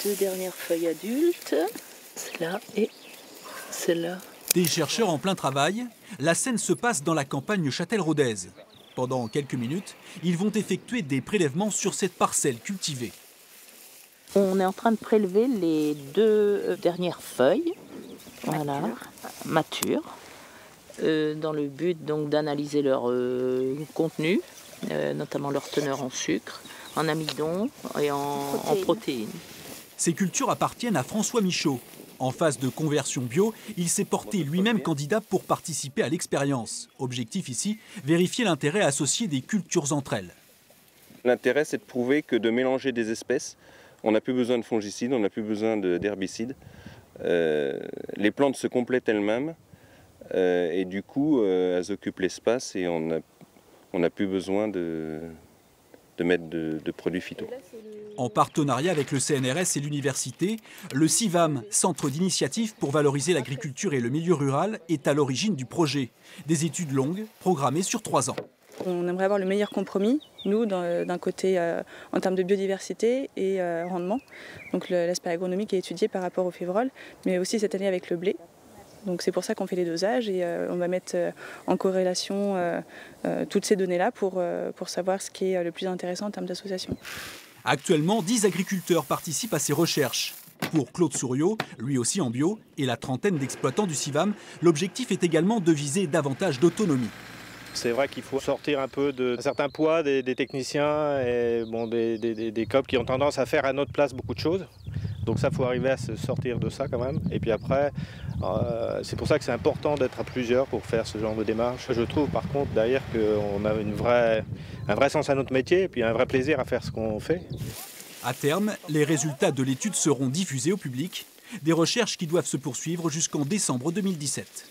2 dernières feuilles adultes, celle-là et celle-là. Des chercheurs en plein travail, la scène se passe dans la campagne châtelleraudaise. Pendant quelques minutes, ils vont effectuer des prélèvements sur cette parcelle cultivée. On est en train de prélever les 2 dernières feuilles, voilà, matures, dans le but donc d'analyser leur contenu, notamment leur teneur en sucre, en amidon et en protéines. Ces cultures appartiennent à François Michaud. En phase de conversion bio, il s'est porté lui-même candidat pour participer à l'expérience. Objectif ici, vérifier l'intérêt associé des cultures entre elles. L'intérêt, c'est de prouver que de mélanger des espèces, on n'a plus besoin de fongicides, on n'a plus besoin d'herbicides. Les plantes se complètent elles-mêmes et du coup, elles occupent l'espace et on n'a plus besoin de mettre de produits phyto. En partenariat avec le CNRS et l'université, le CIVAM, Centre d'initiative pour valoriser l'agriculture et le milieu rural, est à l'origine du projet. Des études longues, programmées sur 3 ans. On aimerait avoir le meilleur compromis, nous, d'un côté en termes de biodiversité et rendement. Donc l'aspect agronomique est étudié par rapport au févrole, mais aussi cette année avec le blé. Donc c'est pour ça qu'on fait les dosages et on va mettre en corrélation toutes ces données-là pour savoir ce qui est le plus intéressant en termes d'association. Actuellement, 10 agriculteurs participent à ces recherches. Pour Claude Souriau, lui aussi en bio, et la trentaine d'exploitants du CIVAM, l'objectif est également de viser davantage d'autonomie. C'est vrai qu'il faut sortir un peu de certains poids des techniciens et bon, des COP qui ont tendance à faire à notre place beaucoup de choses. Donc ça, il faut arriver à se sortir de ça quand même. Et puis après, c'est pour ça que c'est important d'être à plusieurs pour faire ce genre de démarche. Je trouve par contre d'ailleurs qu'on a un vrai sens à notre métier et puis un vrai plaisir à faire ce qu'on fait. À terme, les résultats de l'étude seront diffusés au public. Des recherches qui doivent se poursuivre jusqu'en décembre 2017.